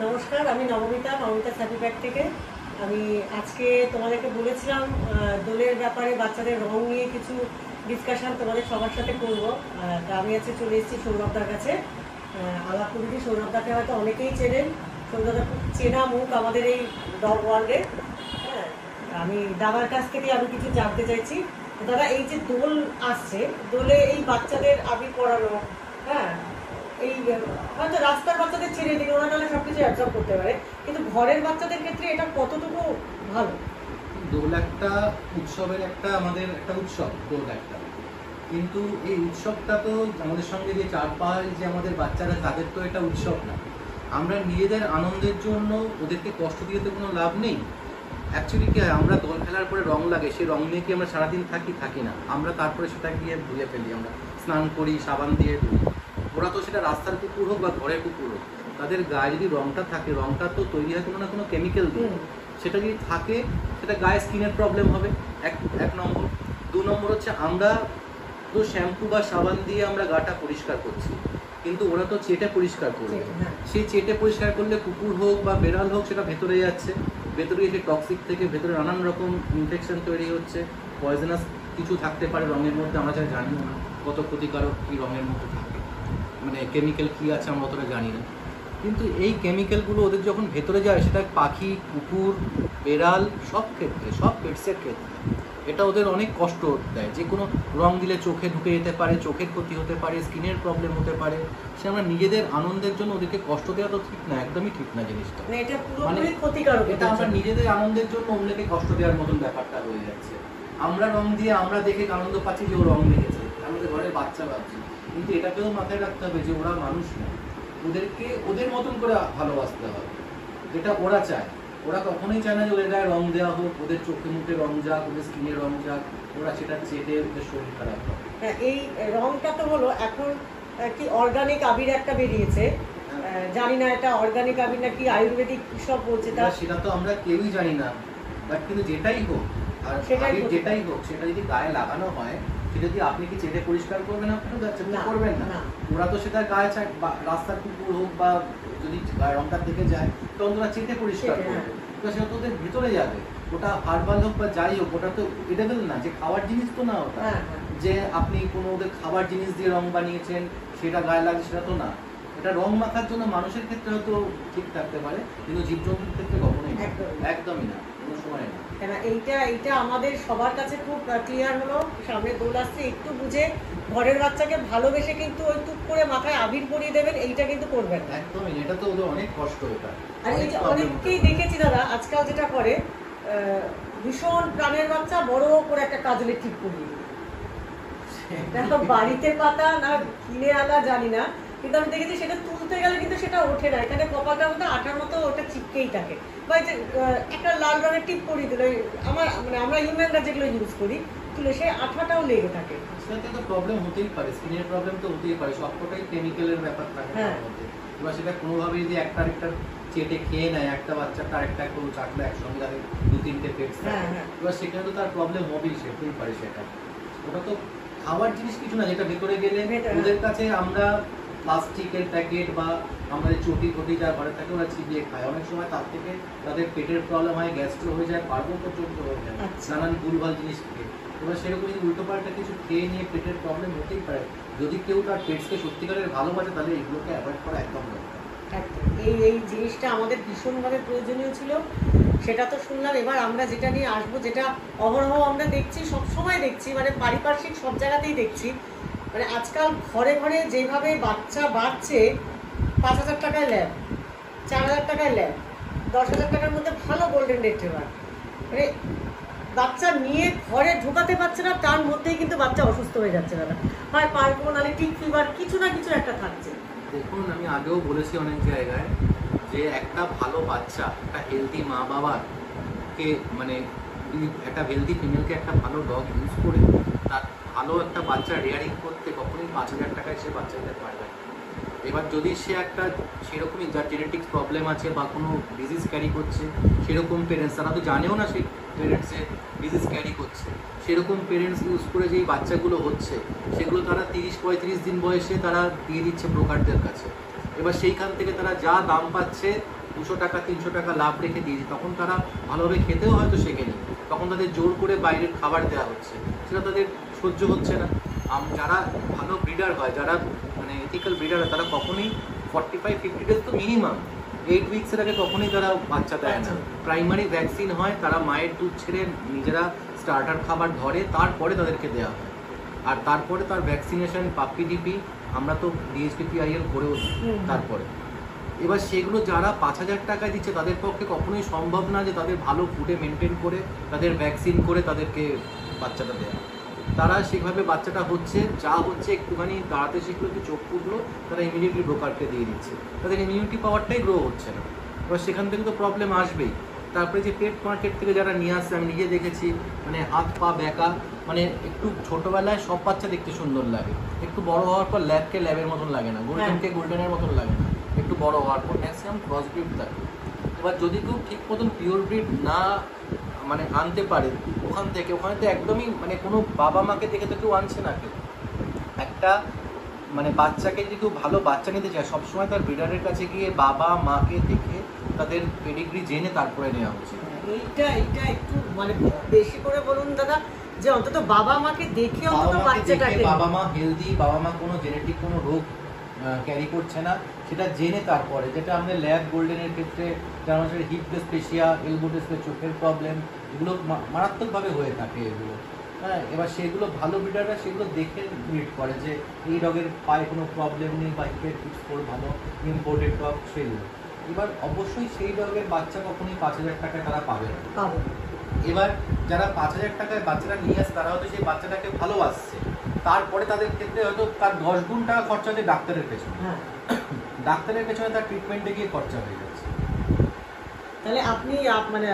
নমস্কার, আমি নবমিতা স্যাটিপ্যাক থেকে। আমি আজকে তোমাদেরকে বলেছিলাম দোলের ব্যাপারে বাচ্চাদের রং নিয়ে কিছু ডিসকাশন তোমাদের সবার সাথে করবো। তা আমি আজকে চলে এসেছি সৌরভদার কাছে। আলাপ করেছি, সৌরভদাকে হয়তো অনেকেই চেনেন। সৌরভদা খুব চেনা মুখ আমাদের এই ডগ ওয়ার্ল্ডে। হ্যাঁ, আমি দাদার কাছ থেকে আমি কিছু জানতে চাইছি। দাদা, এই যে দোল আসছে, দোলে এই বাচ্চাদের আবির পড়ানো, হ্যাঁ, এই হয়তো রাস্তার বাচ্চাদের ছেড়ে দিন, ওরা নাহলে সবকিছু অ্যাবজর্ব করতে পারে, কিন্তু ঘরের বাচ্চাদের ক্ষেত্রে এটা কতটুকু ভালো? দোল একটা উৎসবের আমাদের একটা উৎসব দোল একটা, কিন্তু এই উৎসবটা তো আমাদের সঙ্গে যে চারপাশ যে আমাদের বাচ্চারা, তাদের তো এটা উৎসব না। আমরা নিজেদের আনন্দের জন্য ওদেরকে কষ্ট দিয়ে তো কোনো লাভ নেই। অ্যাকচুয়ালি কি হয়, আমরা দোল খেলার পরে রং লাগে, সেই রং নিয়ে কি আমরা সারাদিন থাকি না, আমরা তারপরে সেটা গিয়ে ধুয়ে ফেলি, আমরা স্নান করি, সাবান দিয়ে ধুই। ওরা তো সেটা রাস্তার কুকুর হোক বা ঘরের কুকুর হোক, তাদের গায়ে যদি রংটা থাকে, রংটা তো তৈরি হয় কোনো না কোনো কেমিক্যাল দিয়ে। সেটা যদি থাকে, সেটা গায়ে স্কিনের প্রবলেম হবে, এক নম্বর। 2 নম্বর হচ্ছে, আমরা তো শ্যাম্পু বা সাবান দিয়ে আমরা গাটা পরিষ্কার করছি, কিন্তু ওরা তো চেটে পরিষ্কার করবে। সেই চেটে পরিষ্কার করলে কুকুর হোক বা বেড়াল হোক, সেটা ভেতরে যাচ্ছে, ভেতরে এসে টক্সিক থেকে ভেতরে নানান রকম ইনফেকশন তৈরি হচ্ছে। পয়জনাস কিছু থাকতে পারে রঙের মধ্যে, আমরা যা জানিও না কত ক্ষতিকারক কী রঙের মধ্যে থাকে, মানে কেমিক্যাল কী আছে আমরা অতটা জানি না। কিন্তু এই কেমিক্যালগুলো ওদের যখন ভেতরে যায়, সেটা পাখি, কুকুর, বেড়াল সব ক্ষেত্রে, সব পেটসের ক্ষেত্রে এটা ওদের অনেক কষ্ট দেয়। যে কোনো রং দিলে চোখে ঢুকে যেতে পারে, চোখের ক্ষতি হতে পারে, স্কিনের প্রবলেম হতে পারে। সে আমরা নিজেদের আনন্দের জন্য ওদেরকে কষ্ট দেওয়া তো ঠিক না, একদমই ঠিক না জিনিসটা। মানে ক্ষতিকারক। এটা আমরা নিজেদের আনন্দের জন্য অন্যকে কষ্ট দেওয়ার মতন ব্যাপারটা হয়ে যাচ্ছে। আমরা রং দিয়ে আমরা দেখে আনন্দ পাচ্ছি যে ও রং লেগেছে, আমাদের ঘরের বাচ্চা ভাবছি, কিন্তু এটাকেও মাথায় রাখতে হবে যে ওরা মানুষ না, ওদেরকে ওদের মতন করে ভালোবাসতে হবে, যেটা ওরা চায়। ওরা কখনোই চায় না যে ওদের গায়ে রং দেওয়া হোক, ওদের চোখে মুখে রং যাক, ওদের স্কিনে রং যাক, ওরা সেটা চেটে ওদের শরীর খারাপ হয়। হ্যাঁ, এই রংটা তো হলো এখন কি অর্গানিক আবির একটা বেরিয়েছে, জানি না এটা অর্গানিক আবির নাকি আয়ুর্বেদিক সব বলছে, সেটা তো আমরা কেউই জানি না। বাট কিন্তু যেটাই হোক, আর যেটাই হোক, সেটা যদি গায়ে লাগানো হয়, সেটা যদি আপনি কি চেটে পরিষ্কার করবেন, আপনি করবেন না। ওরা তো সেটা গায়ে রাস্তার কুকুর হোক বা যদি গায়ে রংটা থেকে যায়, তখন ওরা চেটে পরিষ্কার করবে, তো সেটা তো ওদের ভিতরে যাবে। ওটা হার্বাল হোক বা যাই হোক, ওটা তো এডেবল না, যে খাওয়ার জিনিস তো না ওটা, যে আপনি কোনো ওদের খাবার জিনিস দিয়ে রং বানিয়েছেন সেটা গায়ে লাগছে, সেটা তো না। এটা রং মাখার জন্য মানুষের ক্ষেত্রে হয়তো ঠিক থাকতে পারে, কিন্তু জীবজন্তুর ক্ষেত্রে কখনোই একদমই না, কোনো সময় না। এইটা আমাদের সবার কাছে খুব ক্লিয়ার হলো। সামনে দোল আসছে, একটু বুঝে ঘরের বাচ্চাকে ভালোবেসে কিন্তু ওই টুক করে মাথায় আবির পরিয়ে দেবেন, এইটা কিন্তু করবেন না একদমই। এটা তো ওদের অনেক কষ্ট। এটা আর এই যে অনেককেই দেখেছি দাদা আজকাল যেটা করে, ভীষণ প্রাণের বাচ্চা বড় করে একটা কাজলের টিপ পরিয়ে দিই, বাড়িতে পাতা না কিনে আনা জানি না, কিন্তু আমি দেখেছি সেটা তুলতে গেলে কিন্তু সেটা ওঠে না, এখানে কপালটার মতো আঠার মতো ওটা চিপকেই থাকে। বা যে একটা লাল রঙের টিপ পরিয়ে দিল, আমরা হিউম্যানরা যেগুলো ইউজ করি, তুলে সে আঠাটাও লেগে থাকে। সেটাতে তো প্রবলেম হতেই পারে, স্কিনের প্রবলেম তো হতেই পারে, সবকটাই কেমিক্যালের ব্যাপার থাকে তার মধ্যে। এবার সেটা কোনোভাবে যদি একটা চেটে খেয়ে নেয়, একটা বাচ্চাটা আরেকটা কোনো চাকলা একসঙ্গে তাদের 2-3টে পেটস থাকে, এবার সেখানে তো তার প্রবলেম হবেই, সেটাই পারে। সেটা ওটা তো খাওয়ার জিনিস কিছু না, যেটা ভেতরে গেলে ওদের কাছে আমরা প্লাস্টিকের প্যাকেট বা আমাদের চটি যা ঘরে থাকে ওরা চিবিয়ে খায়, অনেক সময় তার থেকে তাদের পেটের প্রবলেম হয়, গ্যাস্ট্রো হয়ে যায়, পার্বণ পর্যন্ত হয়ে যায় নানান ভুলভাল জিনিস খেয়ে। এবার সেরকম উল্টো পাল্টা কিছু খেয়ে নিয়ে পেটের প্রবলেম হতেই পারে। যদি কেউ তার পেটকে সত্যিকারের ভালোবাসে, তাহলে এগুলোকে অ্যাভয়েড করা একদম দরকার। এই জিনিসটা আমাদের ভীষণভাবে প্রয়োজনীয় ছিল, সেটা তো শুনলাম। এবার আমরা যেটা নিয়ে আসবো, যেটা অহরহ আমরা দেখছি, সবসময় দেখছি, মানে পারিপার্শ্বিক সব জায়গাতেই দেখছি, মানে আজকাল ঘরে ঘরে যেভাবে বাচ্চা বাড়ছে, 5,000 টাকায় ল্যাব, 4,000 টাকায় ল্যাব, 10,000 টাকার মধ্যে ভালো গোল্ডেন রিট্রিভার, মানে বাচ্চা নিয়ে ঘরে ঢোকাতে পারছে না, তার মধ্যেই কিন্তু বাচ্চা অসুস্থ হয়ে যাচ্ছে দাদা, হয় পারবো নাহলে টিক ফিভার, কিছু না কিছু একটা থাকছে। দেখুন, আমি আগেও বলেছি অনেক জায়গায় যে একটা ভালো বাচ্চা, একটা হেলদি মা বাবাকে, মানে একটা হেলদি ফিমেলকে একটা ভালো ডগ ইউজ করে তার ভালো একটা বাচ্চা রেয়ারিং করতে কখনোই 5,000 টাকায় সে বাচ্চা দিতে পারবে। এবার যদি সে একটা সেরকমই যার জেনেটিক্স প্রবলেম আছে বা কোনো ডিজিজ ক্যারি করছে, সেরকম পেরেন্টস, তারা তো জানেও না সেই পেরেন্টসে ডিজিজ ক্যারি করছে, সেরকম পেরেন্টস ইউজ করে যেই বাচ্চাগুলো হচ্ছে, সেগুলো তারা 30-35 দিন বয়সে তারা দিয়ে দিচ্ছে ব্রোকারদের কাছে। এবার সেইখান থেকে তারা যা দাম পাচ্ছে 200 টাকা 300 টাকা লাভ রেখে দিয়েছি, তখন তারা ভালোভাবে খেতেও হয়তো শেখেনি, তখন তাদের জোর করে বাইরের খাবার দেওয়া হচ্ছে, সেটা তাদের সহ্য হচ্ছে না। যারা ভালো ব্রিডার হয়, যারা মানে এথিক্যাল ব্রিডার হয়, তারা কখনোই 45-50 ডেজ তো মিনিমাম, 8 উইক্সের আগে কখনোই তারা বাচ্চা দেয় না। প্রাইমারি ভ্যাকসিন হয়, তারা মায়ের দুধ ছেড়ে নিজেরা স্টার্টার খাবার ধরে, তারপরে তাদেরকে দেওয়া হয়। আর তারপরে তার ভ্যাকসিনেশন পাপ্পি ডিপি আমরা তো DHPPIL করেও তারপরে। এবার সেগুলো যারা 5,000 টাকায় দিচ্ছে, তাদের পক্ষে কখনোই সম্ভব না যে তাদের ভালো ফুডে মেনটেন করে, তাদের ভ্যাকসিন করে তাদেরকে বাচ্চাটা দেওয়া। তারা সেভাবে বাচ্চাটা হচ্ছে, যা হচ্ছে একটুখানি দাঁড়াতে শিখলো, একটু চোখ ফুটলো, তারা ইমিডিয়েটলি ব্রোকারকে দিয়ে দিচ্ছে, তাদের ইমিউনিটি পাওয়ারটাই গ্রো হচ্ছে না। এবার সেখান থেকে তো প্রবলেম আসবেই। তারপরে যে পেট মার্কেট থেকে যারা নিয়ে আসছে, আমি নিজে দেখেছি, মানে হাত পা ব্যাকা, মানে একটু ছোটোবেলায় সব বাচ্চা দেখতে সুন্দর লাগে, একটু বড় হওয়ার পর ল্যাবকে ল্যাবের মতন লাগে না, গোল্ডেনকে গোল্ডেনের মতন লাগে না, একটু বড় হওয়ার পর ম্যাক্সিমাম ক্রস ব্রিড থাকে। এবার যদি কেউ ঠিক মতন পিওর ব্রিড না মানে আনতে পারে ওখানে তো একদমই মানে কোনো বাবা মাকে দেখে তো কেউ আনছে না কেউ। একটা মানে বাচ্চাকে যদি কেউ ভালো বাচ্চা নিতে চায়, সবসময় তার ব্রিডারের কাছে গিয়ে বাবা মাকে দেখে তাদের পেডিগ্রি জেনে তারপরে নেওয়া উচিত। এইটা একটু মানে বেশি করে বলুন দাদা, যে অন্তত বাবা মাকে দেখে অন্তত বাচ্চাটাকে, বাবা মা হেলদি, বাবা মা কোনো জেনেটিক কোনো রোগ ক্যারি করছে না সেটা জেনে তারপরে, যেটা আমাদের ল্যাব গোল্ডেনের ক্ষেত্রে যারা মানুষের হিপ ডিসপ্লেসিয়া, এলবো ডিসপ্লেসিয়া, চোখের প্রবলেম, এগুলো মারাত্মকভাবে হয়ে থাকে এগুলো। হ্যাঁ, এবার সেগুলো ভালো ব্রিডাররা সেগুলো দেখে ব্রিড করে যে এই ডগের পায়ে কোনো প্রবলেম নেই বা হিপের পিছপোর ভালো, ইম্পোর্টেড ডগ সেগুলো। এবার অবশ্যই সেই ডগের বাচ্চা কখনোই 5,000 টাকায় তারা পাবে না। এবার যারা 5,000 টাকায় বাচ্চাটা নিয়ে আসে, তারা হয়তো সেই বাচ্চাটাকে ভালোবাসছে, তারপরে তাদের ক্ষেত্রে হয়তো তার 10 গুণ টাকা খরচা হচ্ছে ডাক্তারের পেছনে, ডাক্তারের পেছনে তার ট্রিটমেন্টে গিয়ে খরচা হয়ে যাচ্ছে। তাহলে আপনি মানে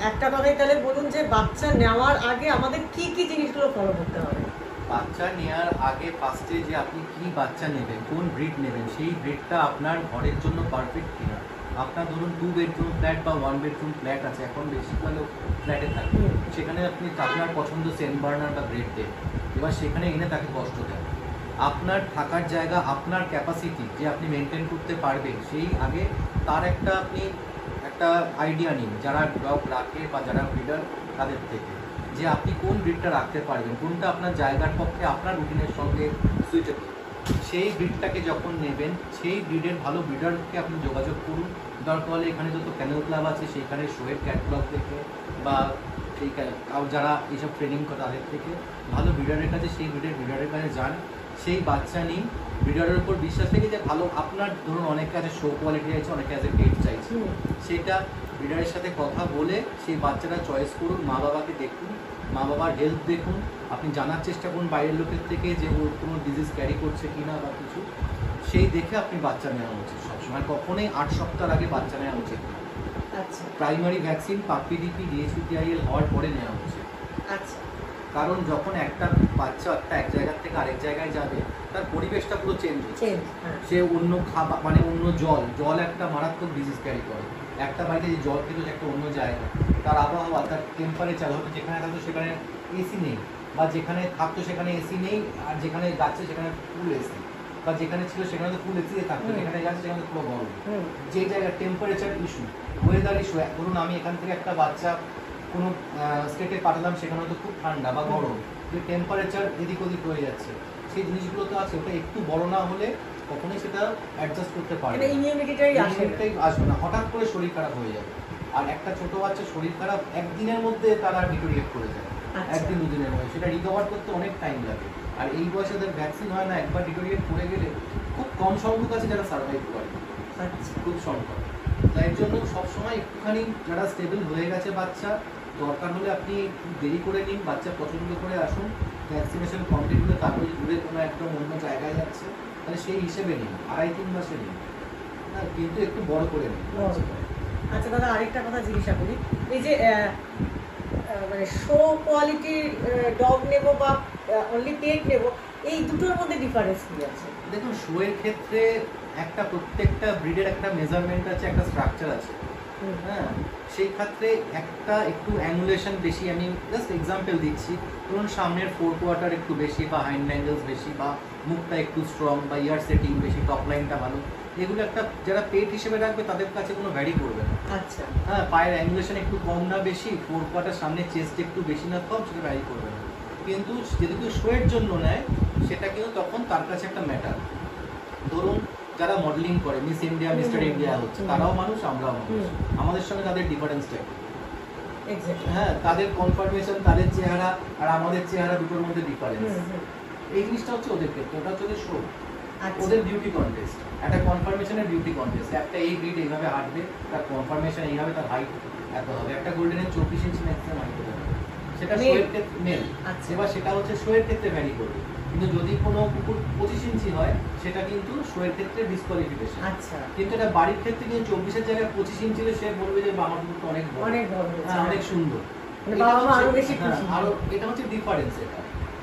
একটা কথাই তাহলে বলুন যে বাচ্চা নেওয়ার আগে আমাদের কি কি জিনিসগুলো ফলো করতে হবে? বাচ্চা নেওয়ার আগে ফার্স্টে যে আপনি কি বাচ্চা নেবেন, কোন ব্রিড নেবেন, সেই ব্রিডটা আপনার ঘরের জন্য পারফেক্ট কিনা। আপনার ধরুন 2 বেডরুম ফ্ল্যাট বা 1 বেডরুম ফ্ল্যাট আছে, এখন বেশিরভাগ ফ্ল্যাটে থাকে, সেখানে আপনি আপনার পছন্দ সেন্ট বার্নার বা গ্রেট দেন, এবার সেখানে এনে তাকে কষ্ট দেন। আপনার থাকার জায়গা, আপনার ক্যাপাসিটি যে আপনি মেনটেন করতে পারবেন, সেই আগে তার আপনি একটা আইডিয়া নিন, যারা ডগ রাখে বা যারা ব্রিডার তাদের থেকে, যে আপনি কোন ব্রিডটা রাখতে পারবেন, কোনটা আপনার জায়গার পক্ষে আপনার রুটিনের সঙ্গে সুইটেবল। সেই ব্রিডটাকে যখন নেবেন, সেই ব্রিডের ভালো ব্রিডারকে আপনি যোগাযোগ করুন। দরকার হলে এখানে যত ক্যানেল ক্লাব আছে সেইখানে শোয়ের ক্যাটলগ থেকে বা সেই যারা এইসব ট্রেনিং করে তাদের থেকে ভালো ব্রিডারের কাছে, সেই ব্রিডারের কাছে যান, সেই বাচ্চা নিন, ব্রিডারের উপর বিশ্বাস রেখে যে ভালো আপনার ধরুন অনেকে আছে শো কোয়ালিটি চাইছে, অনেকে আছে পেট চাইছে, সেটা ব্রিডারের সাথে কথা বলে সেই বাচ্চাটা চয়েস করুন। মা বাবাকে দেখুন, মা বাবার হেলথ দেখুন, আপনি জানার চেষ্টা করুন বাইরের লোকের থেকে যে ওর কোনো ডিজিজ ক্যারি করছে কি না বা কিছু, সেই দেখে আপনি বাচ্চা নেওয়া উচিত। সবসময় কখনোই 8 সপ্তাহ আগে বাচ্চা নেওয়া উচিত না। আচ্ছা, primary vaccine puppy DP DHPPIL হওয়ার পরে নেওয়া উচিত। আচ্ছা, কারণ যখন একটা বাচ্চা এক জায়গা থেকে আরেক জায়গায় যাবে, তার পরিবেশটা পুরো চেঞ্জ হচ্ছে। সে অন্য খাবার মানে অন্য জল একটা মারাত্মক ডিজিজ ক্যারি করে। একটা বাড়িতে যে জল খেতে একটা অন্য জায়গা, তার আবহাওয়া, তার টেম্পারেচার, হয়তো যেখানে থাকতো সেখানে এসি নেই, বা যেখানে থাকতো সেখানে এসি নেই, আর যেখানে যাচ্ছে সেখানে ফুল এসি, বা যেখানে ছিল সেখানে তো ফুল এসিতে থাকতো, যেখানে যাচ্ছে সেখানে পুরো গরম। যে জায়গায় টেম্পারেচার ইস্যু, ওয়েদার ইস্যু, ধরুন আমি এখান থেকে একটা বাচ্চা কোনো স্টেটে পাঠালাম, সেখানে হয়তো খুব ঠান্ডা বা গরম, টেম্পারেচার এদিক ওদিক হয়ে যাচ্ছে, সেই জিনিসগুলো তো আছে। ওটা একটু বড় না হলে কখনোই সেটা অ্যাডজাস্ট করতে পারে না, ইমিউনিটিটাই আসবে না, হঠাৎ করে শরীর খারাপ হয়ে যাবে। আর একটা ছোট বাচ্চা শরীর খারাপ একদিনের মধ্যে তারা ডিটোরিয়েট করে যায়, একদিন দুদিনের মধ্যে, সেটা রিকভার করতে অনেক টাইম লাগে। আর এই বয়সে তাদের ভ্যাকসিন হয় না, একবার ডিটোরিয়েট করে গেলে খুব কম সংখ্যক আছে যারা সার্ভাইভ করে, খুব সংখ্যক। তাই জন্য সবসময় একটুখানি যারা স্টেবল হয়ে গেছে বাচ্চা, দরকার হলে আপনি দেরি করে নিন, বাচ্চা পছন্দ করে আসুন, ভ্যাকসিনেশন কমপ্লিট হলে তারপরে দূরে কোনো একদম অন্য জায়গায় যাচ্ছে, তাহলে সেই হিসেবে নিন, 2.5-3 মাসে নিন, হ্যাঁ, কিন্তু একটু বড় করে নিন। আচ্ছা দাদা, আরেকটা কথা জিজ্ঞাসা করি, এই যে মানে শো কোয়ালিটির ডগ নেব বা অনলি পেট নেব, এই দুটোর মধ্যে ডিফারেন্স কি আছে? দেখুন, শোয়ের ক্ষেত্রে প্রত্যেকটা ব্রিডের একটা মেজারমেন্ট আছে, একটা স্ট্রাকচার আছে, হ্যাঁ, সেই ক্ষেত্রে একটা একটু অ্যাঙ্গুলেশন বেশি, আমি জাস্ট এক্সাম্পল দিচ্ছি, ধরুন সামনের 4 কোয়ার্টার একটু বেশি বা হাইন্ড অ্যাঙ্গেলস বেশি, বা মুখটা একটু স্ট্রং বা ইয়ার সেটিং বেশি, টপ লাইনটা ভালো, এগুলো একটা যারা পেট হিসেবে রাখবে তাদের কাছে কোনো ভ্যারি করবে না। আচ্ছা হ্যাঁ, পায়ের অ্যাঙ্গুলেশন একটু কম না বেশি, ফোর কোয়ার্টার সামনে চেস্ট একটু বেশি না কম, সেটা ভ্যারি করবে না। কিন্তু যদি কেউ শোয়ের জন্য নেয় সেটা কিন্তু তখন তার কাছে একটা ম্যাটার। ধরুন যারা মডেলিং করে, মিস ইন্ডিয়া মিস্টার ইন্ডিয়া হচ্ছে, তারাও মানুষ, আমরাও মানুষ, আমাদের সঙ্গে তাদের ডিফারেন্সটা কি? হ্যাঁ, তাদের কনফার্মেশন, তাদের চেহারা আর আমাদের চেহারা দুটোর মধ্যে ডিফারেন্স। এই জিনিসটা হচ্ছে ওদের ক্ষেত্রে, ওটা হচ্ছে শো, ওদের বিউটি কন্টেস্ট, একটা কনফার্মেশনের বিউটি কন্টেস্ট। একটা এই ব্রিড এইভাবে হাঁটবে, তার কনফার্মেশন এইভাবে, তার হাইট এত হবে। একটা গোল্ডেনের 24 ইঞ্চি ম্যাক্সিমাম হাইট হবে, সেটা শোয়ের ক্ষেত্রে মেল। এবার সেটা হচ্ছে শোয়ের ক্ষেত্রে ভ্যারি করবে। কিন্তু যদি কোনো কুকুর 25 ইঞ্চি হয় সেটা কিন্তু শোয়ের ক্ষেত্রে ডিসকোয়ালিফিকেশন। আচ্ছা, কিন্তু এটা বাড়ির ক্ষেত্রে কিন্তু 24-এর জায়গায় 25 ইঞ্চি হলে সে বলবে যে আমার কুকুরটা অনেক বড়, অনেক বড়, অনেক সুন্দর। আরো এটা হচ্ছে ডিফারেন্স। এটা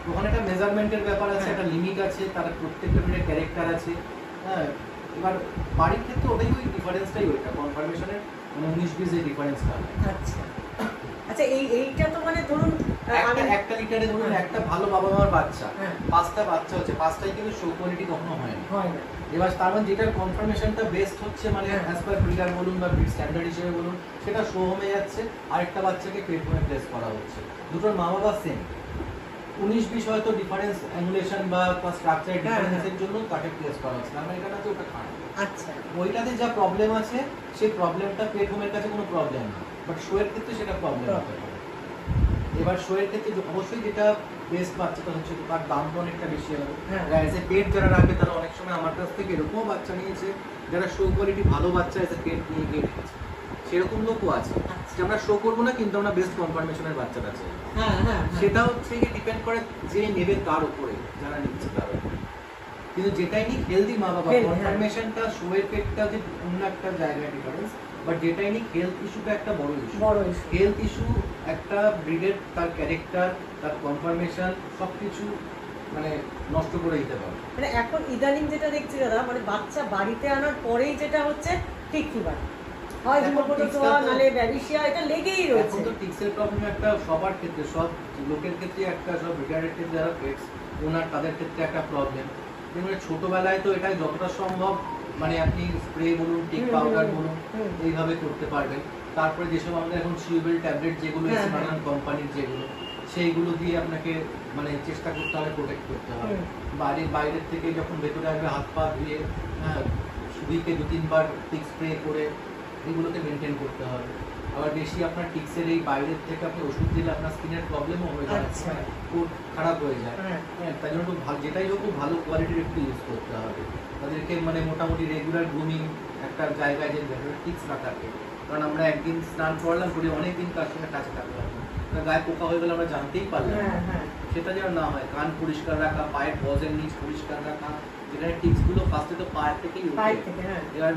ওখানে একটা মেজারমেন্টের ব্যাপার আছে, একটা লিমিট আছে, তার প্রত্যেকটা ব্রিডের ক্যারেক্টার আছে। হ্যাঁ, এবার বাড়ির ক্ষেত্রে ওটাই, ওই ডিফারেন্সটাই ওইটা কনফার্মেশনের, মানে 19-20 এর ডিফারেন্সটা। আচ্ছা আচ্ছা, এইটা তো মানে ধরুন একটা লিটারে ধরুন একটা ভালো বাবা মার বাচ্চা, 5টা বাচ্চা হচ্ছে, 5টাই কিন্তু শো কোয়ালিটি কখনো হয় না। এবার তার মানে যেটার কনফার্মেশনটা বেস্ট হচ্ছে, মানে অ্যাজ পার ব্রিডার বলুন বা ব্রিড স্ট্যান্ডার্ড হিসেবে বলুন, সেটা শো হোমে যাচ্ছে, আরেকটা বাচ্চাকে পেট হোমে প্লেস করা হচ্ছে। দুটোর মা বাবা সেম, 19-20 হয়তো ডিফারেন্স অ্যাঙ্গুলেশন বা স্ট্রাকচার ডিফারেন্সের জন্য তাকে প্লেস করা হচ্ছে, তার মানে এটা না যে ওটা খারাপ। আচ্ছা, ওইটাতে যা প্রবলেম আছে সেই প্রবলেমটা পেট হোমের কাছে কোনো প্রবলেম না, বাট শোয়ের ক্ষেত্রে সেটা প্রবলেম হতে পারে। এবার শোয়ের ক্ষেত্রে অবশ্যই যেটা বেস্ট বাচ্চাটা হচ্ছে, তার দাম তো অনেকটা বেশি হবে। এজ এ পেট যারা রাখবে তারা অনেক সময় আমার কাছ থেকে এরকমও বাচ্চা নিয়েছে যারা শো কোয়ালিটি ভালো বাচ্চা এজ এ পেট নিয়ে গিয়ে রেখেছে, সেরকম লোকও আছে যে আমরা শো করবো না কিন্তু আমরা বেস্ট কনফার্মেশনের বাচ্চাটা চাই। সেটা হচ্ছে ডিপেন্ড করে যে নেবে তার উপরে, যারা নিচ্ছে তার উপরে। কিন্তু যেটাই নিক হেলদি মা বাবা, কনফার্মেশনটা শোয়ের পেটটা যে অন্য একটা জায়গায় ডিফারেন্স, বাট যেটাই নিক হেলথ ইস্যুটা একটা বড় ইস্যু। হেলথ ইস্যু একটা ব্রিডের তার ক্যারেক্টার, তার কনফার্মেশন সবকিছু মানে নষ্ট করে দিতে পারে। মানে এখন ইদানিং যেটা দেখছি দাদা, মানে বাচ্চা বাড়িতে আনার পরেই যেটা হচ্ছে টিক ফিভার হয়, হিমোপ্যাথিয়া নালে ব্যাবিশিয়া, এটা লেগেই রয়েছে। এখন তো টিক্সের প্রবলেম একটা সবার ক্ষেত্রে, সব লোকের ক্ষেত্রে একটা, সব ব্রিডারের ক্ষেত্রে যারা পেটস ওনার তাদের ক্ষেত্রে একটা প্রবলেম। মানে ছোটবেলায় তো এটা যতটা সম্ভব মানে আপনি স্প্রে বলুন, টিক পাউডার বলুন, এইভাবে করতে পারবেন। তারপরে যেসব আমাদের এখন চিউবেল ট্যাবলেট যেগুলো এসে নানান কোম্পানির যেগুলো, সেইগুলো দিয়ে আপনাকে মানে চেষ্টা করতে হবে, প্রোটেক্ট করতে হবে। বাইরের থেকে যখন ভেতরে আসবে হাত পা ধুয়ে, হ্যাঁ, উইকে 2-3 বার টিক স্প্রে করে এগুলোকে মেনটেন করতে হবে। আবার বেশি আপনার টিক্সের এই বাইরের থেকে আপনি ওষুধ দিলে আপনার স্কিনের প্রবলেমও হয়ে যায়, খুব খারাপ হয়ে যায়। হ্যাঁ, তাই জন্য যেটাই হোক খুব ভালো কোয়ালিটির একটু ইউজ করতে হবে। তাদেরকে মানে মোটামুটি রেগুলার গ্রুমিং একটা জায়গায় যে টিক্স না থাকে, কারণ আমরা একদিন স্নান করলাম করে অনেকদিন তার সঙ্গে কাছে থাকতে পারবো, গায়ে পোকা হয়ে গেলে আমরা জানতেই পারলাম। সেটা যেন না হয়, কান পরিষ্কার রাখা, পায়ের বজের নিচ পরিষ্কার রাখা, যেখানে টিক্সগুলো ফার্স্টে তো পায়ের থেকেই উঠে, এবার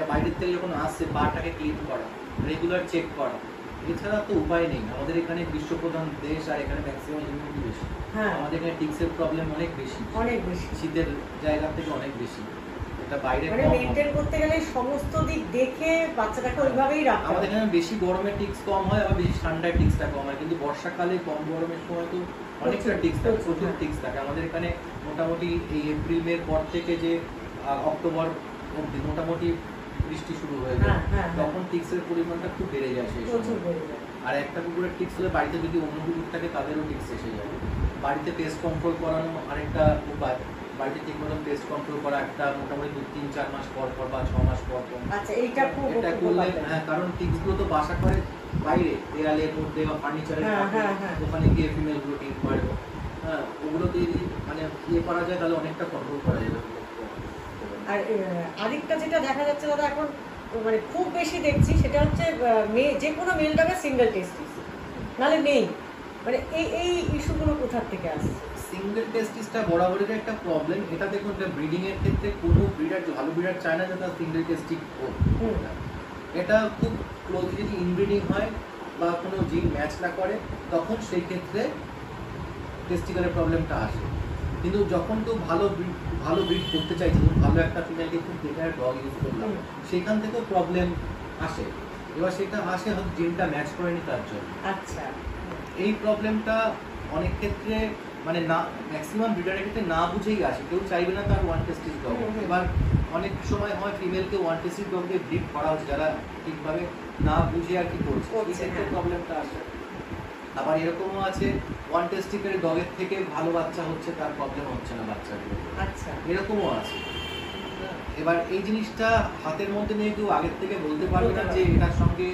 বাইরের থেকে যখন আসছে পাটাকে ক্লিন করা, রেগুলার চেক করা, এছাড়া তো উপায় নেই। আমাদের এখানে বিশ্বপ্রধান দেশ, আর এখানে ম্যাক্সিমাম হিউম্যানিটি বেশি, আমাদের এখানে টিক্সের প্রবলেম অনেক বেশি, শীতের জায়গা থেকে অনেক বেশি। এটা বাইরে মানে মেইনটেইন করতে গেলে সমস্ত দিক দেখে বাচ্চাটাকে ওইভাবেই রাখতে হবে। আমাদের এখানে বেশি গরমে টিক্স কম হয়, আবার বেশি ঠান্ডায় টিক্সটা কম হয়, কিন্তু বর্ষাকালে কম গরমের সময় তো অনেকটা টিক্স থাকে, প্রচুর টিক্স থাকে। আমাদের এখানে মোটামুটি এই এপ্রিল মের পর থেকে যে অক্টোবর অবধি মোটামুটি বৃষ্টি শুরু হয়ে যায়, তখন টিক্সের পরিমাণটা খুব বেড়ে যায় সেই সময়। আর একটা কুকুরের টিক্স হলে বাড়িতে যদি অন্য কুকুর থাকে তাদেরও টিক্স এসে যাবে। বাড়িতে পেস্ট কন্ট্রোল করানো আরেকটা উপায়, বাড়িতে ঠিক মতন পেস্ট কন্ট্রোল করা একটা মোটামুটি 2-3-4 মাস পর পর বা 6 মাস পর পর। আচ্ছা, এটা খুব এটা করলে, হ্যাঁ, কারণ টিক্সগুলো তো বাসা করে বাইরে দেয়ালের মধ্যে বা ফার্নিচারের মধ্যে, ওখানে গিয়ে ফিমেলগুলো টিক করে। হ্যাঁ, ওগুলো যদি মানে ইয়ে করা যায় তাহলে অনেকটা কন্ট্রোল করা যাবে। আর আরেকটা যেটা দেখা যাচ্ছে দাদা এখন মানে খুব বেশি দেখছি, সেটা হচ্ছে যে কোনো মেল ডগের সিঙ্গেল টেস্টিস, নাহলে নেই। মানে এই ইস্যুগুলো কোথার থেকে আসছে? সিঙ্গেল টেস্টিসটা বরাবরের একটা প্রবলেম। এটা দেখুন, এটা ব্রিডিং এর ক্ষেত্রে কোনো ব্রিডার, ভালো ব্রিডার চায় না যে তার সিঙ্গেল টেস্টিক হোক। এটা খুব ক্লোজলি যদি ইনব্রিডিং হয় বা কোনো জিন ম্যাচ না করে, তখন সেই ক্ষেত্রে টেস্টিক্যালের প্রবলেমটা আসে। কিন্তু যখন কেউ ভালো ব্রিড করতে চাইছে, ভালো একটা ফিমেলকে খুব বেটার ডগ ইউজ করলাম, সেখান থেকেও প্রবলেম আসে। এবার সেটা আসে হয়তো জিনটা ম্যাচ করেনি তার জন্য। আচ্ছা, এই প্রবলেমটা অনেক ক্ষেত্রে মানে না, ম্যাক্সিমাম ব্রিডারের ক্ষেত্রে না বুঝেই আসে, কেউ চাইবে না তার ওয়ান টেস্টিস ডগ। এবার অনেক সময় হয় ফিমেলকে ওয়ান টেস্টিং ডগ দিয়ে ব্রিড করা হচ্ছে, যারা ঠিকভাবে না বুঝে আর কি করছে, এই ক্ষেত্রে প্রবলেমটা আসে। আবার এরকমও আছে ওয়ান টেস্টিকের ডগের থেকে ভালো বাচ্চা হচ্ছে, তার প্রবলেম হচ্ছে না বাচ্চাগুলো, আচ্ছা এরকমও আছে। এবার এই জিনিসটা হাতের মধ্যে নিয়ে কেউ আগের থেকে বলতে পারবে না যে এটার সঙ্গে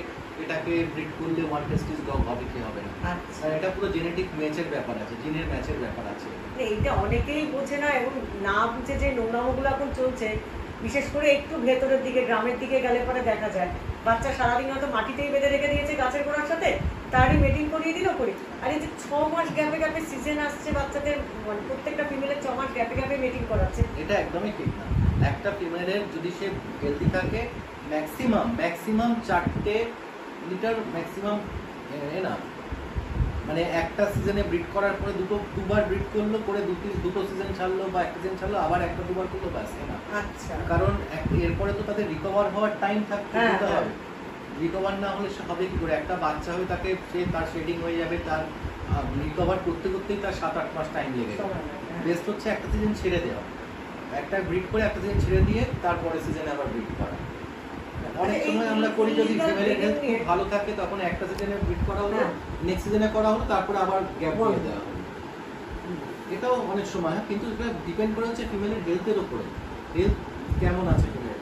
এটাকে ব্রিড করলে ওয়ান টেস্টিস ডগ হবে কি হবে না। আচ্ছা, এটা পুরো জেনেটিক ম্যাচের ব্যাপার আছে, জিনের ম্যাচের ব্যাপার আছে। এইটা অনেকেই বোঝে না, এবং না বুঝে যে নোংরামোগুলো এখন চলছে, বিশেষ করে একটু ভেতরের দিকে গ্রামের দিকে গেলে পরে দেখা যায় বাচ্চা সারাদিন হয়তো মাটিতেই বেঁধে রেখে দিয়েছে গাছের গোড়ার সাথে, তারই মেটিং করিয়ে দিল করি। আর এই যে 6 মাস গ্যাপে গ্যাপে সিজন আসছে বাচ্চাদের, মানে প্রত্যেকটা ফিমেলের 6 মাস গ্যাপে গ্যাপে মেটিং করাচ্ছে, এটা একদমই ঠিক না। একটা ফিমেলের যদি সে হেলদি থাকে ম্যাক্সিমাম 4টে লিটার ম্যাক্সিমাম না, মানে একটা সিজনে ব্রিড করার পরে দুবার ব্রিড করলো, করে দুটো সিজন ছাড়লো বা একটা সিজন ছাড়লো, আবার একটা দুবার করলো, ব্যাস না। আচ্ছা, কারণ এরপরে তো তাদের রিকভার হওয়ার টাইম থাকতে হবে, রিকভার না হলে হবে কি করে? একটা বাচ্চা হয়ে তাকে তার শেডিং হয়ে যাবে, তার রিকভার করতে করতেই তার 7-8 মাস টাইম লেগে যাবে। বেস্ট হচ্ছে একটা সিজন ছেড়ে দেওয়া, একটা ব্রিড করে একটা সিজন ছেড়ে দিয়ে তারপরে সিজনে আবার ব্রিড করা। অনেক সময় আমরা করি যদি ফিমেলের হেলথ খুব ভালো থাকে তখন একটা সিজনে ব্রিড করা হলো, নেক্সট সিজনে করা হলো, তারপরে আবার গ্যাপ দিয়ে দেওয়া হলো, এটাও অনেক সময়। কিন্তু এটা ডিপেন্ড করে হচ্ছে ফিমেলের হেলথের উপরে, হেলথ কেমন আছে ফিমেলের।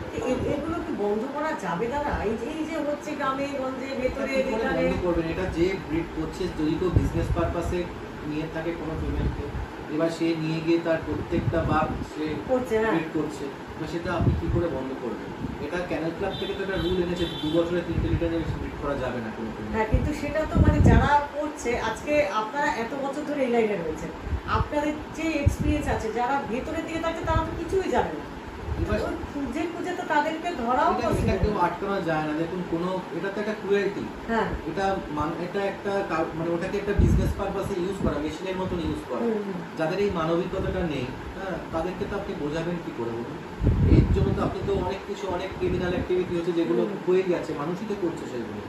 এগুলো কি বন্ধ করা যাবে দাদা? এই যে হচ্ছে গ্রামে গঞ্জে ভেতরে বন্ধ করবেন, এটা যে ব্রিড করছে যদি কেউ বিজনেস পারপাসে নিয়ে থাকে কোনো ফিমেলকে, এবার সে নিয়ে গিয়ে তার প্রত্যেকটা বাপ সে ব্রিড করছে, এবার সেটা আপনি কি করে বন্ধ করবেন? এটা ক্যানেল ক্লাব থেকে তো একটা রুল এনেছে 2 বছরে 3টে লিটারের বেশি ব্রিড করা যাবে না কোনো ফিমেল। হ্যাঁ, কিন্তু সেটা তো মানে যারা করছে, আজকে আপনারা এত বছর ধরে এই লাইনে রয়েছেন, আপনাদের যে এক্সপিরিয়েন্স আছে, যারা ভেতরের দিকে থাকে তারা তো কিছুই জানে না, খুঁজে খুঁজে তো তাদেরকে ধরাও এটা কেউ আটকানো যায় না। দেখুন এটা তো একটা ক্রুয়েলটি, এটা একটা মানে ওটাকে একটা বিজনেস পারপাসে ইউজ করা, মেশিনের মতন ইউজ করা। যাদের এই মানবিকতাটা নেই, হ্যাঁ, তাদেরকে তো আপনি বোঝাবেন কি করে বলুন? এর জন্য তো আপনি তো অনেক ক্রিমিনাল অ্যাক্টিভিটি হচ্ছে যেগুলো হয়ে গেছে, মানুষই তো করছে সেগুলো।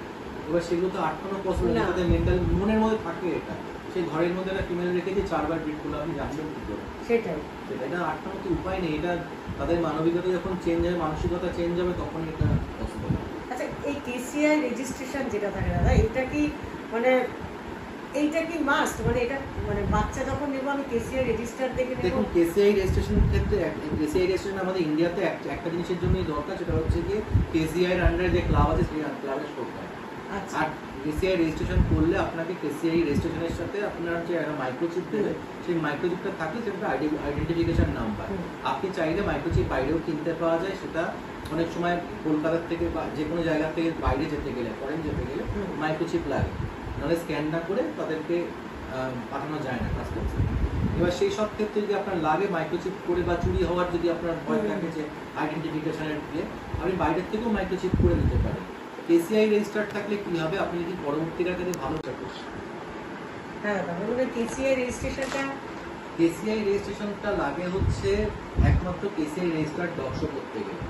এবার সেগুলো তো আটকানো পসিবল না, তাদের মেন্টাল মনের মধ্যে থাকে এটা। সেই ঘরের মধ্যে একটা ফিমেল রেখে যে 4বার ব্রিড করলো, আপনি জানবেন কি করে? সেটাই, এটা আটকানো তো উপায় নেই। এটা তাদের মানবিকতা যখন চেঞ্জ হবে, মানসিকতা চেঞ্জ হবে, তখন এটা পসিবল। আচ্ছা, এই কেসিআই রেজিস্ট্রেশন যেটা থাকে দাদা, এটা কি মানে এইটা কি মাস্ট, মানে এটা মানে বাচ্চা যখন নেব আমি কেসিআই রেজিস্টার দেখে নেব? দেখুন, কেসিআই রেজিস্ট্রেশনের ক্ষেত্রে কেসিআই রেজিস্ট্রেশন আমাদের ইন্ডিয়াতে একটা জিনিসের জন্যই দরকার, সেটা হচ্ছে গিয়ে কেসিআই এর আন্ডারে যে ক্লাব আছে সেই ক্লাবের করতে হয়। আচ্ছা, আর কেসিআই রেজিস্ট্রেশন করলে আপনাকে কেসিআই রেজিস্ট্রেশনের সাথে আপনার যে একটা মাইক্রোচিপ দেবে, সেই মাইক্রোচিপটা থাকলে সেটা আইডেন্টিফিকেশন নাম্বার। আপনি চাইলে মাইক্রোচিপ বাইরেও কিনতে পাওয়া যায়, সেটা অনেক সময় কলকাতার থেকে বা যে কোনো জায়গা থেকে বাইরে যেতে গেলে, ফরেন যেতে গেলে মাইক্রোচিপ লাগে, নাহলে স্ক্যান না করে তাদেরকে পাঠানো যায় না কাস্টমসে। এবার সেই সব ক্ষেত্রে যদি আপনার লাগে মাইক্রোচিপ করে বা চুরি হওয়ার যদি আপনার ভয় থাকে যে আইডেন্টিফিকেশনের দিয়ে, আপনি বাইরের থেকেও মাইক্রোচিপ করে নিতে পারেন। কেসিআই রেজিস্টার্ড থাকলে কি হবে, আপনি যদি পরবর্তীকালে ভালো চাকরি। হ্যাঁ, তাহলে কেসিআই রেজিস্ট্রেশনটা লাগে হচ্ছে একমাত্র কেসিআই রেজিস্টার্ড ডগশো করতে গেলে।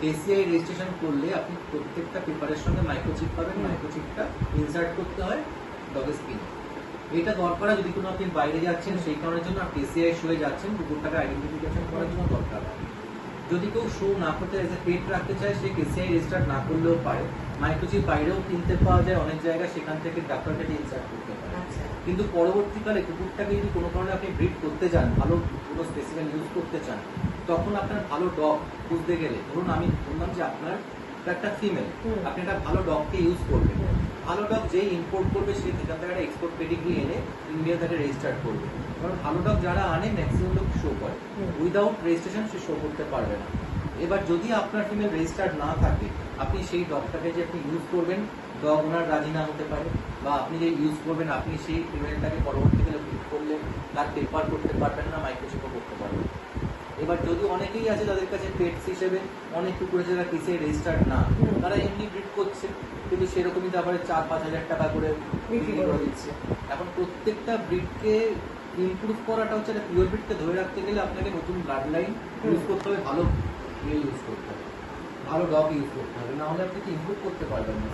কেসিআই রেজিস্ট্রেশন করলে আপনি প্রত্যেকটা পেপারের সঙ্গে মাইক্রোচিপ পাবেন, মাইক্রোচিপটা ইনসার্ট করতে হয় ডগের স্কিনে। এটা দরকার যদি কোনো আপনি বাইরে যাচ্ছেন সেই কারণের জন্য, কেসিআই শোয়ে যাচ্ছেন, কুকুরটাকে আইডেন্টিফিকেশন করার জন্য দরকার হয়। যদি কেউ শো না করতে চায়, পেট রাখতে চায়, সে কেসিআই রেজিস্টার্ড না করলেও পারে। মাইক্রোচিপ বাইরেও কিনতে পাওয়া যায় অনেক জায়গায়, সেখান থেকে ডাক্তার থেকে ইনসার্ট করতে পারে। কিন্তু পরবর্তীকালে কুকুরটাকে যদি কোনো কারণে আপনি ব্রিড করতে চান, ভালো কোনো স্পেসিমেন ইউজ করতে চান, তখন আপনার ভালো ডগ খুঁজতে গেলে, ধরুন আমি বললাম যে আপনার একটা ফিমেল, আপনি একটা ভালো ডগকে ইউজ করবেন। ভালো ডগ যেই ইম্পোর্ট করবে সে সেখান থেকে একটা এক্সপোর্ট পেডিগ্রি এনে ইন্ডিয়া থেকে রেজিস্টার্ড করবে। কারণ ভালো ডগ যারা আনে ম্যাক্সিমাম লোক শো করে, উইদাউট রেজিস্ট্রেশন সে শো করতে পারবে না। এবার যদি আপনার ফিমেল রেজিস্টার্ড না থাকে, আপনি সেই ডগটাকে যে আপনি ইউজ করবেন, ডগ ওনার রাজি না হতে পারে, বা আপনি যে ইউজ করবেন আপনি সেই ফিমেলটাকে পরবর্তীকালে ব্রিড করলে তার পেপার করতে পারবেন না, মাইক্রোচিপও করতে পারবেন। এবার যদি অনেকেই আছে যাদের কাছে পেটস হিসেবে অনেক কুকুর আছে যারা কেসিআই রেজিস্টার্ড না, তারা এমনি ব্রিড করছে, কিন্তু সেরকমই তারপরে 4-5 হাজার টাকা করে বিক্রি করে দিচ্ছে। এখন প্রত্যেকটা ব্রিডকে ইমপ্রুভ করাটা হচ্ছে, একটা পিওর ব্রিডকে ধরে রাখতে গেলে আপনাকে নতুন ব্লাড লাইন ইউজ করতে হবে, ভালো ইউজ করতে হবে, ভালো ডগ ইউজ করতে হবে, না হলে আপনি ইমপ্রুভ করতে পারবেন না।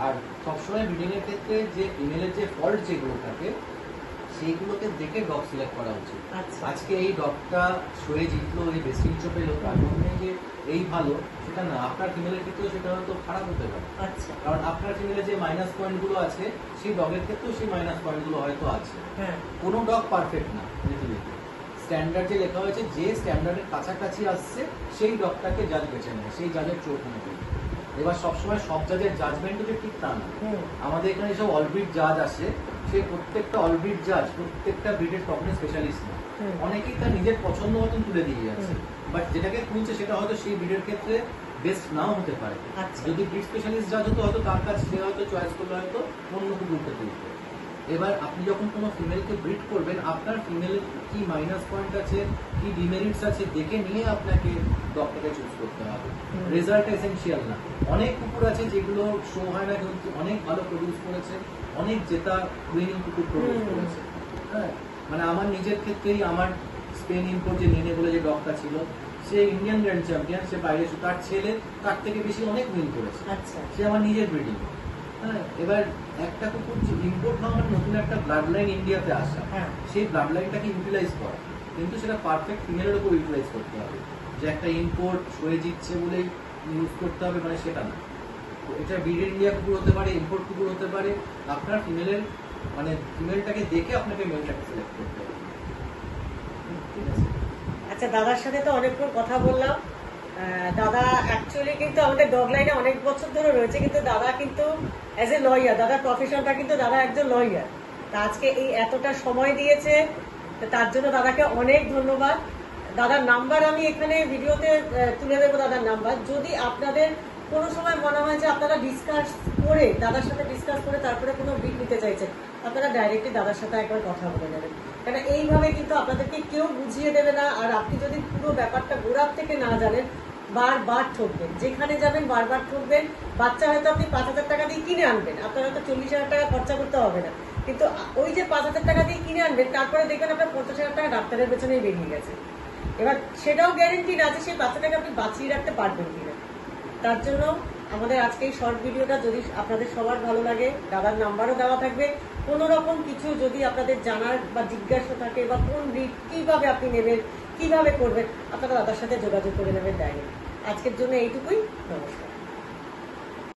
আর সবসময় ব্রিডিং এর ক্ষেত্রে যে ফিমেলের যে ফল্ট যেগুলো থাকে সেইগুলোকে দেখে ডগ সিলেক্ট করা উচিত। আচ্ছা আজকে এই ডগটা শোয়ে জিতলো, এই বেস্ট ইঞ্চও পেলো, তার মধ্যে যে এই ভালো সেটা না, আপনার ফিমেলের ক্ষেত্রেও সেটা হয়তো খারাপ হতে পারে। আচ্ছা কারণ আপনার ফিমেলে যে মাইনাস পয়েন্টগুলো আছে সেই ডগের ক্ষেত্রেও সেই মাইনাস পয়েন্টগুলো হয়তো আছে। হ্যাঁ কোনো ডগ পারফেক্ট না পৃথিবীতে। স্ট্যান্ডার্ড যে লেখা হয়েছে, যে স্ট্যান্ডার্ডের কাছাকাছি আসছে সেই ডগটাকে জাজ বেছে নেয়, সেই জাজের চোখ নেবে। এবার সবসময় সব জাজের জাজমেন্টও যে ঠিক তা না। হুম আমাদের এখানে সব অলব্রিড জাজ আসে, সেই প্রত্যেকটা অলব্রিড জাজ প্রত্যেকটা ব্রিডের টপনে স্পেশালিস্ট না। হুম অনেকেই তার নিজের পছন্দ মতন তুলে দিয়ে যাচ্ছে, বাট যেটাকে খুলছে সেটা হয়তো সেই ব্রিডের ক্ষেত্রে বেস্ট নাও হতে পারে। আচ্ছা যদি ব্রিড স্পেশালিস্ট জাজ হতো হয়তো তার কাছে সে হয়তো চয়েস করলে হয়তো অন্য কুকুরকে তুলতো। এবার আপনি যখন কোনো ফিমেলকে ব্রিড করবেন, আপনার ফিমেলের কি মাইনাস পয়েন্ট আছে, কি ডিমেরিটস আছে দেখে নিয়ে আপনাকে ডগটাকে চুজ করতে হবে। রেজাল্ট এসেনশিয়াল না। অনেক কুকুর আছে যেগুলো শো হয় না কিন্তু অনেক ভালো প্রডিউস করেছে, অনেক জেতা উইনিং কুকুর প্রডিউস করেছে। হ্যাঁ, মানে আমার নিজের ক্ষেত্রেই আমার স্পেন ইম্পোর্ট যে নেনে বলে যে ডগটা ছিল, সে ইন্ডিয়ান গ্র্যান্ড চ্যাম্পিয়ন, সে বাইরে তার ছেলে তার থেকে বেশি অনেক উইন করেছে। আচ্ছা সে আমার নিজের ব্রিডিং। হ্যাঁ, এবার একটা কুকুর ইম্পোর্ট হওয়া মানে নতুন একটা ব্লাড লাইন ইন্ডিয়াতে আসা, হ্যাঁ সেই ব্লাড লাইনটাকে ইউটিলাইজ করা, কিন্তু সেটা পারফেক্ট ফিমেলের উপর ইউটিলাইজ করতে হবে। যে একটা ইম্পোর্ট হয়ে জিতছে বলেই ইউজ করতে হবে মানে সেটা না। তো এটা ব্রিড ইন্ডিয়া কুকুর হতে পারে, ইম্পোর্ট কুকুর হতে পারে। আপনার ফিমেলের মানে ফিমেলটাকে দেখে আপনাকে মেলটাকে সিলেক্ট করতে হবে। ঠিক আছে। আচ্ছা, দাদার সাথে তো অনেকক্ষণ কথা বললাম। দাদা অ্যাকচুয়ালি কিন্তু আমাদের ডগ লাইনে অনেক বছর ধরে রয়েছে, কিন্তু দাদা কিন্তু অ্যাজ এ লয়ার, দাদার প্রফেশনটা কিন্তু দাদা একজন লয়ার। তা আজকে এই এতটা সময় দিয়েছে, তার জন্য দাদাকে অনেক ধন্যবাদ। দাদার নাম্বার আমি এখানে ভিডিওতে তুলে দেবো, দাদার নাম্বার। যদি আপনাদের কোনো সময় মনে হয় যে আপনারা ডিসকাস করে, দাদার সাথে ডিসকাস করে তারপরে কোনো বিট নিতে চাইছেন, আপনারা ডাইরেক্টলি দাদার সাথে একবার কথা বলে নেবেন। কারণ এইভাবে কিন্তু আপনাদেরকে কেউ বুঝিয়ে দেবে না। আর আপনি যদি পুরো ব্যাপারটা গোড়ার থেকে না জানেন, বারবার ঠকবেন, যেখানে যাবেন বারবার ঠকবেন। বাচ্চা হয়তো আপনি 5,000 টাকা দিয়ে কিনে আনবেন, আপনার হয়তো 40,000 টাকা খরচা করতে হবে না, কিন্তু ওই যে 5,000 টাকা দিয়ে কিনে আনবেন, তারপরে দেখবেন আপনার 50,000 টাকা ডাক্তারের পেছনেই বেরিয়ে গেছে। এবার সেটাও গ্যারেন্টি না যে সেই বাচ্চাটাকে আপনি বাঁচিয়ে রাখতে পারবেন কিনা। তার জন্য আমাদের আজকে এই শর্ট ভিডিওটা যদি আপনাদের সবার ভালো লাগে, দাদার নাম্বারও দেওয়া থাকবে। কোনো রকম কিছু যদি আপনাদের জানার বা জিজ্ঞাসা থাকে, বা কোন ব্রিড কিভাবে আপনি নেবেন, কিভাবে করবেন, আপনারা দাদার সাথে যোগাযোগ করে নেবেন ডাইরেক্ট। আজকের জন্য এইটুকুই, নমস্কার।